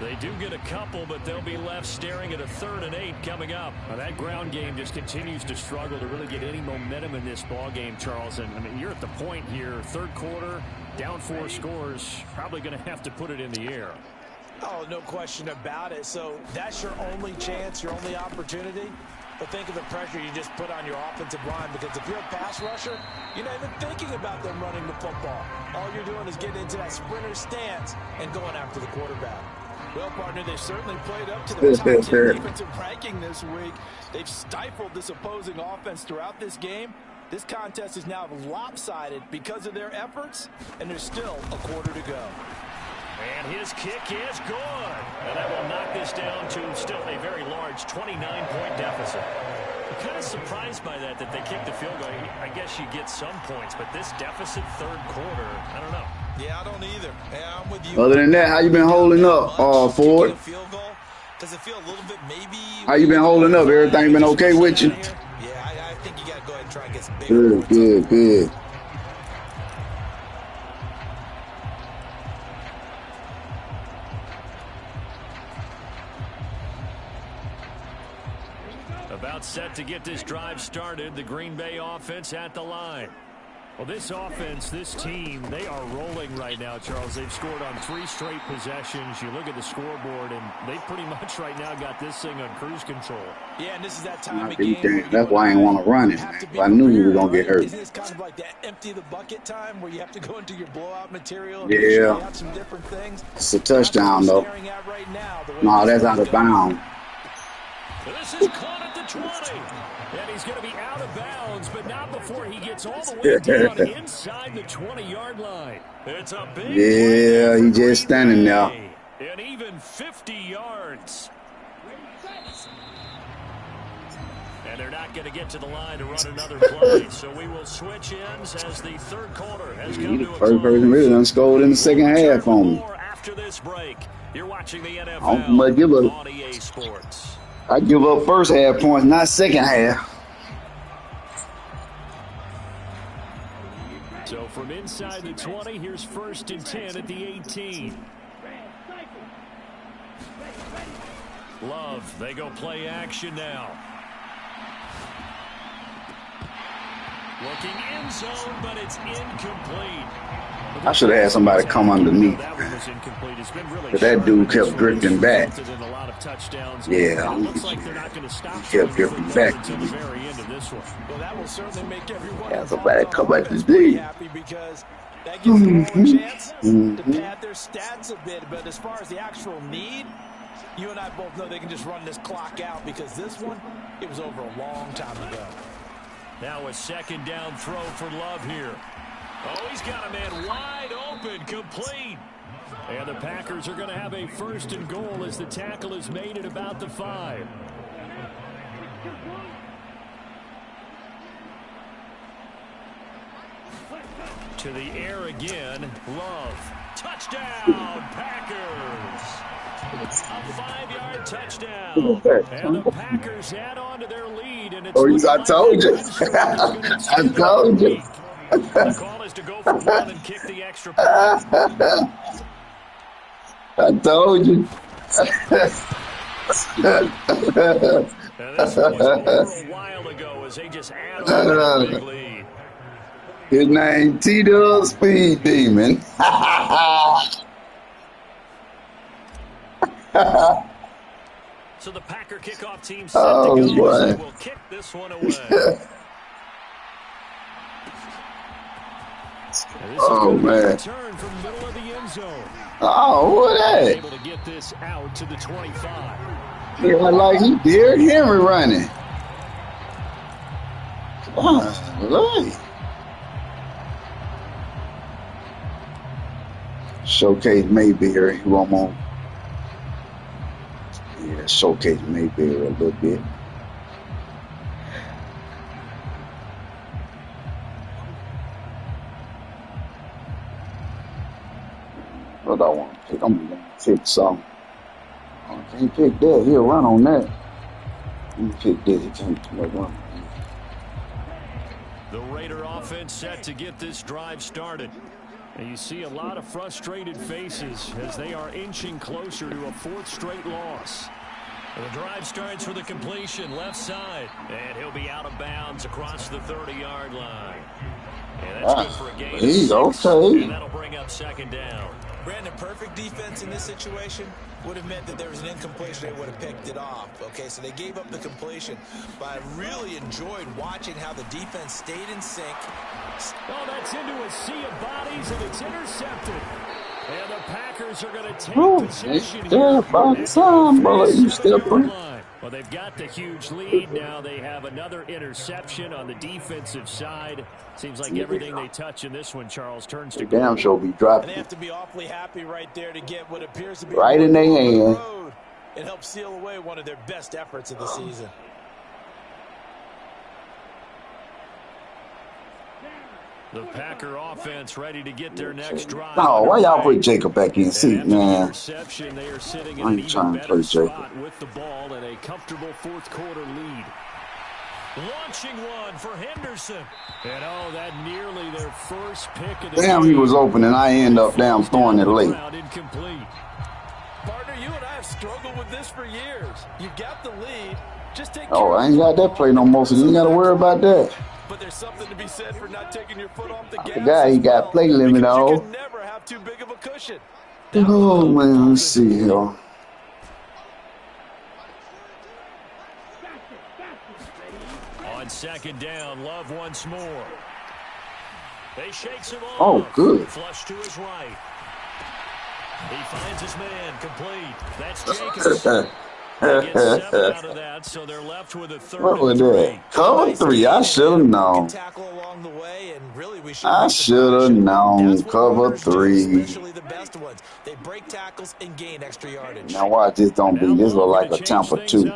S1: They do get a couple, but they'll be left staring at a 3rd and 8 coming up.
S2: Now, that ground game just continues to struggle to really get any momentum in this ball game, Charles. And I mean, you're at the point here, 3rd quarter, down 4 scores, probably going to have to put it in the air.
S3: Oh, no question about it. So that's your only chance, your only opportunity. But think of the pressure you just put on your offensive line, because if you're a pass rusher, you're not even thinking about them running the football. All you're doing is getting into that sprinter stance and going after the quarterback. Well, partner, they certainly played up to their top 10 defensive ranking this week. They've stifled this opposing offense throughout this game. This contest is now lopsided because of their efforts, and there's still a quarter to go.
S1: And his kick is good. And that will knock this down to still a very large 29-point deficit. I'm kind of surprised by that they kicked the field goal. I guess you get some points, but this deficit 3rd quarter, I don't know.
S3: Yeah, I don't either. Yeah, I'm with you.
S4: Other than that, how you been holding up, Ford?
S3: Does it feel a little bit maybe?
S4: How you been holding up? Everything been okay with you?
S3: Yeah, I think you got to go ahead and try and get some bigger points.
S4: Good.
S1: About set to get this drive started. The Green Bay offense at the line.
S2: Well, this offense, this team, they are rolling right now, Charles. They've scored on 3 straight possessions. You look at the scoreboard, and they pretty much right now got this thing on cruise control.
S3: Yeah, and this is that time of game.
S4: That's why I didn't want to run it. I knew you were going to get hurt.
S3: Isn't this kind of like that empty the bucket time where you have to go into your blowout material?
S4: Yeah.
S3: Out some different things?
S4: It's a touchdown, though. No, that's out of bounds.
S1: This is caught at the 20.
S2: And he's going to be out of bounds, but not before he gets all the way down inside the 20-yard line.
S1: It's a big
S4: Yeah, he just standing there.
S1: And even 50 yards. And they're not going to get to the line to run another play. So we will switch ends as the third quarter has come to a close.
S4: First person really done scored in the second half on me.
S1: After this break, you're watching the NFL
S4: on
S1: EA Sports.
S4: I give up first half points, not second half.
S2: So from inside the 20, here's 1st and 10 at the 18.
S1: Love, they go play action now. Looking end zone, but it's incomplete.
S4: I should have had somebody come underneath. But that dude kept drifting back. Yeah, he kept drifting back.
S3: Well, that will certainly make everyone
S4: somebody come back to D.
S3: Happy because that gives them a chance to pad their stats a bit. But as far as the actual need, you and I both know they can just run this clock out because this one, it was over a long time ago.
S1: Now a second down throw for Love here. Oh, he's got a man wide open, complete.
S2: And the Packers are going to have a 1st and goal as the tackle is made at about the 5. To the air again. Love. Touchdown, Packers. A 5-yard touchdown. And the Packers add on to their lead. And it's
S4: I told you. I told you.
S1: The call is to go for one and kick the extra point.
S4: I told you.
S1: And this one was over a while ago as they just add on to the big lead.
S4: His name T-Dub Speed Demon.
S1: So the Packer kickoff team set to go. So we'll kick this one away.
S4: Oh, man.
S2: Turn from the middle of the end zone.
S4: Oh, what that?
S2: Able to get this out to the 25.
S4: Yeah, like he Derrick Henry running. Right. Showcase Mayberry. One more. Yeah, showcase Mayberry a little bit. What I want to pick? I'm going to pick some. I can't pick that. He'll run on that. Let me pick this. He can't run.
S2: The Raider offense set to get this drive started. And you see a lot of frustrated faces as they are inching closer to a 4th straight loss.
S1: The drive starts for the completion, left side. And he'll be out of bounds across the 30-yard line. And that's good for a gain of 6.
S4: Okay.
S1: And that'll bring up 2nd down.
S3: Brandon, perfect defense in this situation would have meant that there was an incompletion. They would have picked it off. Okay, so they gave up the completion. But I really enjoyed watching how the defense stayed in sync.
S2: Oh, that's into a sea of bodies, and it's intercepted. And the Packers are going to take possession here.
S4: By the time, brother, you step in.
S2: Well, they've got the huge lead. Now they have another interception on the defensive side. Seems like everything they touch in this one, Charles, turns to gold.
S4: Damn sure be dropping.
S3: And they have to be awfully happy right there to get what appears to be
S4: right in their hand.
S3: It helps seal away one of their best efforts of the season.
S2: The Packer offense ready to get their next drive.
S4: No, why y'all put Jacob back in seat, man?
S2: Interception, they are sitting in
S4: I
S2: an
S4: ain't
S2: even
S4: trying to
S2: better
S4: play
S2: spot
S4: Jacob.
S2: with the ball and a comfortable 4th quarter lead.
S1: Launching one for Henderson.
S2: And oh, that nearly their first pick of the
S4: Damn,
S2: game.
S4: he was open, and I end up down throwing it late.
S2: Incomplete.
S3: Partner, you and I have struggled with this for years. You've got the lead. Just take
S4: Oh, I ain't got that play no more, so you ain't got to worry about that.
S3: But there's something to be said for not taking your foot off the gas.
S4: The guy, he got play limit, though.
S3: You can never have too big of a cushion.
S4: Oh, man, let's see here.
S1: On 2nd down, Love once more. They shakes him off.
S4: Oh, good.
S1: Flush to his right. He finds his man, complete. That's Jacobs. They get 7 out of that, so they're left with a 3rd
S4: What was
S1: and 3.
S4: that? Cover 3. I should have known. I should have known. Cover 3.
S3: They break tackles and gain extra yardage.
S4: Now watch this don't be. This look like a Tampa 2.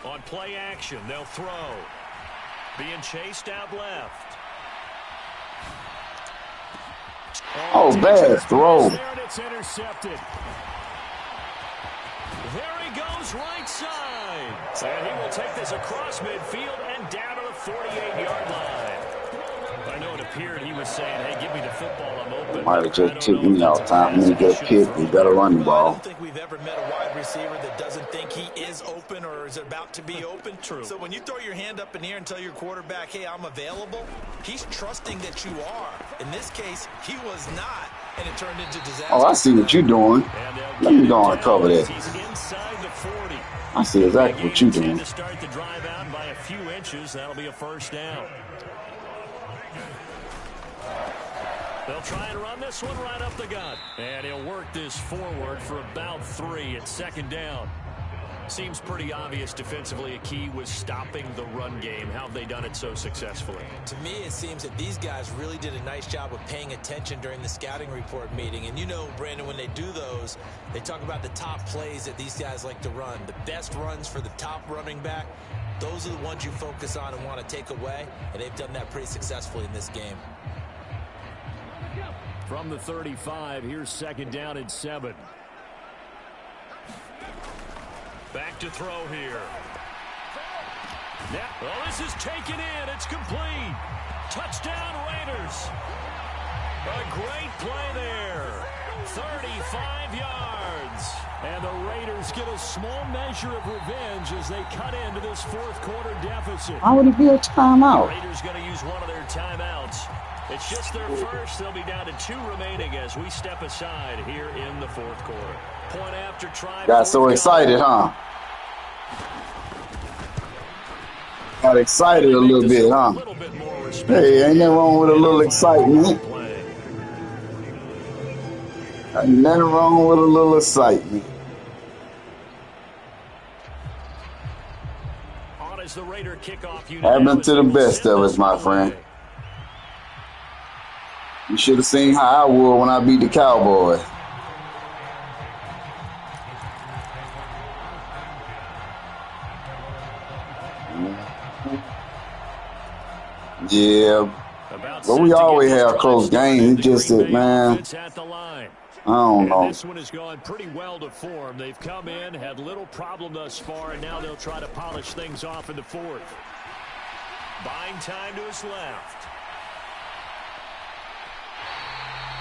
S1: On play action, they'll throw. Being chased out left.
S4: Oh, bad throw.
S2: It's intercepted.
S1: There he goes, right side. And he will take this across midfield and down to the 48-yard line. I know it appeared he was saying, hey, give me the football, I'm open.
S4: Might have just took me out time when he get picked. You better run the ball.
S3: I don't think we've ever met a wide receiver that doesn't think he is open or is about to be open.
S1: True.
S3: So when you throw your hand up in the air and tell your quarterback, hey, I'm available, he's trusting that you are. In this case, he was not, and it turned into disaster.
S4: Oh, I see what you're doing. Let me go and cover that.
S1: He's inside the 40.
S4: I see exactly what you're doing.
S1: To start the drive out by a few inches, that'll be a first down. They'll try and run this one right up the gut. And he'll work this forward for about 3 at second down. Seems pretty obvious defensively a key was stopping the run game. How have they done it so successfully?
S3: To me, it seems that these guys really did a nice job of paying attention during the scouting report meeting. And you know, Brandon, when they do those, they talk about the top plays that these guys like to run. The best runs for the top running back, those are the ones you focus on and want to take away. And they've done that pretty successfully in this game.
S2: From the 35, here's second down and 7.
S1: Back to throw here. Well, this is taken in. It's complete. Touchdown, Raiders. A great play there. 35 yards.
S2: And the Raiders get a small measure of revenge as they cut into this fourth quarter deficit.
S4: Why would it be a timeout?
S1: Raiders going to use one of their timeouts. It's just their first. They'll be down to 2 remaining as we step aside here in the fourth quarter. Point after try.
S4: Got so excited, huh? Got excited a little bit, huh? Hey, ain't nothing wrong with a little excitement. Ain't nothing wrong with a little excitement.
S1: On as the Raider kickoff unit.
S4: Happened to the best of us, my friend. You should have seen how I would when I beat the Cowboys. Yeah, but we always have close games. It's just that, man, I don't know.
S2: This one has gone pretty well to form. They've come in, had little problem thus far, and now they'll try to polish things off in the fourth.
S1: Buying time to his left.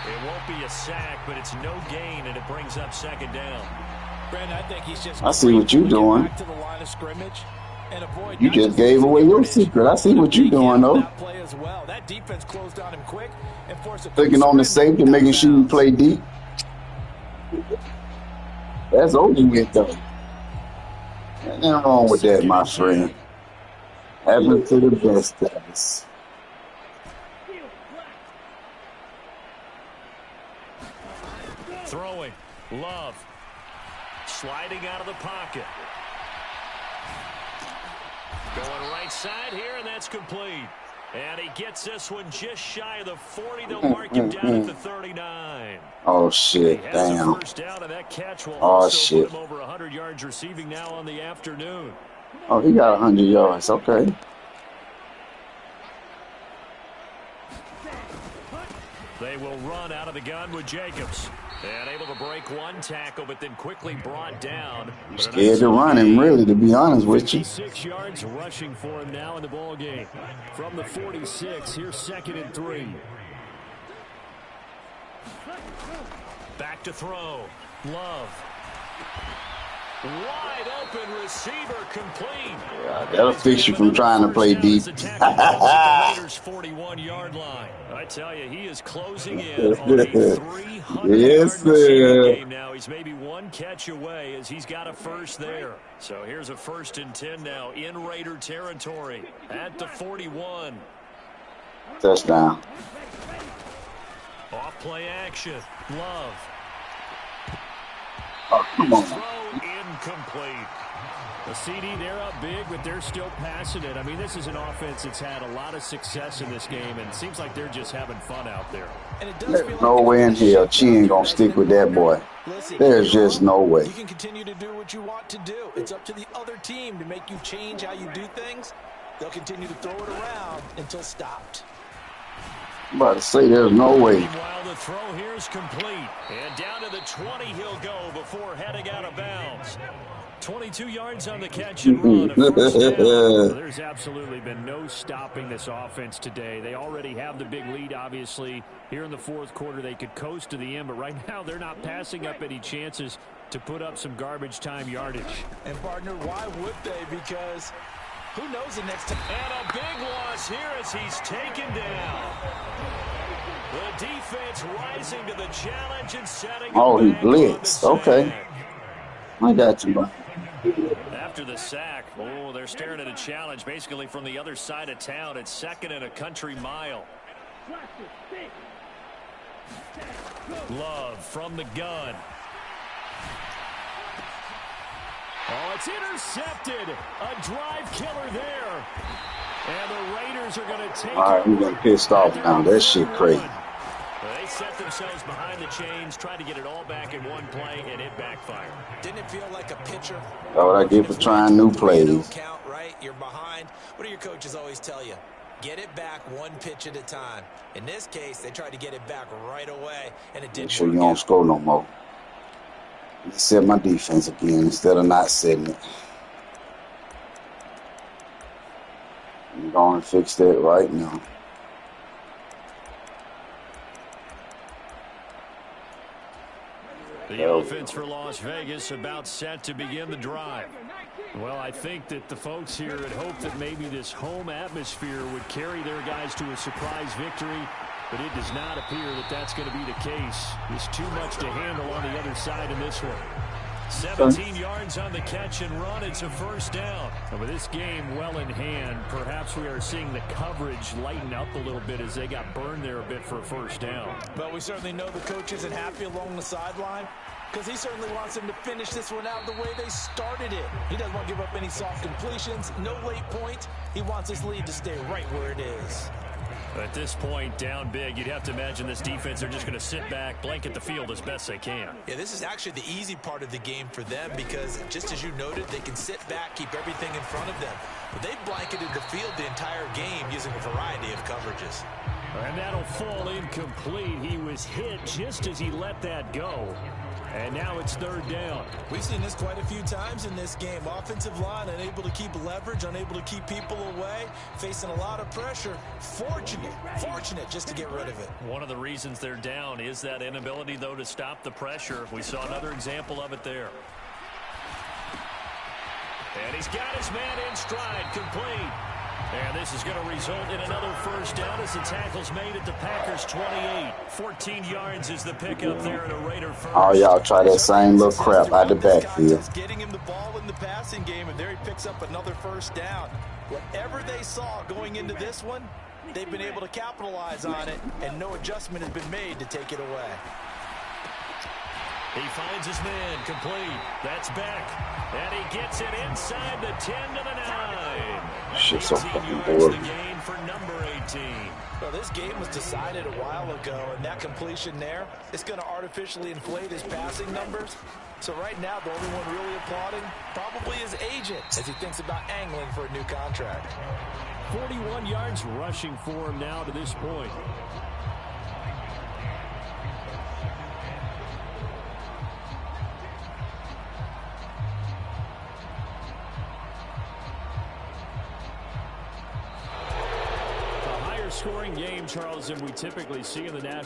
S1: It won't be a sack, but it's no gain, and it brings up second down.
S3: Brandon, I think he's just.
S4: I see what you're doing.
S3: Back to the line of scrimmage and avoid.
S4: You just gave away your secret. I see what you're doing, though.
S3: Play as well. That defense closed on him quick and forced.
S4: Clicking on the safety, making sure you play deep. That's over with, though. Ain't nothing wrong with that, my friend. Happened to the best of us.
S1: Throwing. Love. Sliding out of the pocket. Going right side here, and that's complete. And he gets this one just shy of the 40. They'll mark him down at the 39.
S4: Oh, shit. Damn.
S1: First down, and that catch will
S4: oh, shit.
S1: Put him over 100 yards receiving now on the afternoon.
S4: Oh, he got 100 yards. Okay.
S1: They will run out of the gun with Jacobs. And able to break one tackle, but then quickly brought down.
S4: I'm scared to run him, really, to be honest with you.
S2: 6 yards rushing for him now in the ball game. From the 46, here's second and 3.
S1: Back to throw. Love. Wide open receiver complete.
S4: Yeah, that'll fix you from trying to play deep.
S1: Raiders 41-yard line. I tell you, he is closing in on a 300-yard game now. He's maybe one catch away as he's got a first there. So here's a 1st and 10 now in Raider territory at the 41.
S4: Touchdown.
S1: Off play action. Love.
S4: Oh, come on.
S1: Throw complete.
S2: The CD, they're up big, but they're still passing it. I mean, this is an offense that's had a lot of success in this game, and it seems like they're just having fun out there.
S4: There's no way in hell Chi ain't going to stick with that boy. There's just no way.
S3: You can continue to do what you want to do. It's up to the other team to make you change how you do things. They'll continue to throw it around until stopped.
S4: I'm about to say there's no way.
S1: Meanwhile, the throw here is complete. And down to the 20 he'll go before heading out of bounds. 22 yards on the catch and run. A first down.
S2: There's absolutely been no stopping this offense today. They already have the big lead, obviously. Here in the fourth quarter, they could coast to the end, but right now they're not passing up any chances to put up some garbage time yardage.
S3: And, partner, why would they? Because who knows the next time.
S1: And a big loss here as he's taken down. The defense rising to the challenge and setting.
S4: Oh, he blitzed. Okay. I got you, bro.
S1: After the sack, oh, they're staring at a challenge basically from the other side of town. It's second and a country mile. Love from the gun.
S2: Oh, it's intercepted. A drive killer there. And the Raiders are going to take.
S4: All right, we're getting pissed off now. That shit crazy.
S1: They set themselves behind the chains, tried to get it all back in one play, and it backfired.
S3: Didn't it feel like a pitcher?
S4: That's what I get for trying new plays.
S3: Count, right? You're behind. What do your coaches always tell you? Get it back one pitch at a time. In this case, they tried to get it back right away, and it didn't.
S4: Make sure you don't score no more. Let's set my defense again instead of not setting it. I'm going to fix that right now.
S1: The offense for Las Vegas about set to begin the drive.
S2: Well, I think that the folks here had hoped that maybe this home atmosphere would carry their guys to a surprise victory, but it does not appear that that's going to be the case. There's too much to handle on the other side in this one.
S1: 17 yards on the catch and run. It's a first down.
S2: And with this game well in hand, perhaps we are seeing the coverage lighten up a little bit as they got burned there a bit for a first down.
S3: But we certainly know the coach isn't happy along the sideline because he certainly wants them to finish this one out the way they started it. He doesn't want to give up any soft completions, no late points. He wants his lead to stay right where it is.
S1: At this point, down big, you'd have to imagine this defense are just going to sit back, blanket the field as best they can.
S3: Yeah, this is actually the easy part of the game for them because, just as you noted, they can sit back, keep everything in front of them. But they've blanketed the field the entire game using a variety of coverages.
S2: And that'll fall incomplete. He was hit just as he let that go. And now it's third down.
S3: We've seen this quite a few times in this game. Offensive line unable to keep leverage, unable to keep people away, facing a lot of pressure. Fortunate just to get rid of it.
S1: One of the reasons they're down is that inability, though, to stop the pressure. We saw another example of it there. And he's got his man in stride, complete. And this is going to result in another first down as the tackle's made at the Packers' 28. 14 yards is the pickup there at a Raider first.
S4: Oh, y'all try that same little crap out the backfield.
S3: Getting him the ball in the passing game, and there he picks up another first down. Whatever they saw going into this one, they've been able to capitalize on it, and no adjustment has been made to take it away.
S1: He finds his man, complete. That's back. And he gets it inside the 10 to the 9.
S4: Shit's so fucking
S1: bored. The gain for number 18.
S3: Well, this game was decided a while ago, and that completion there is going to artificially inflate his passing numbers. So right now, the only one really applauding probably his agent as he thinks about angling for a new contract.
S2: 41 yards rushing for him now to this point. Scoring game, Charles, than we typically see in the National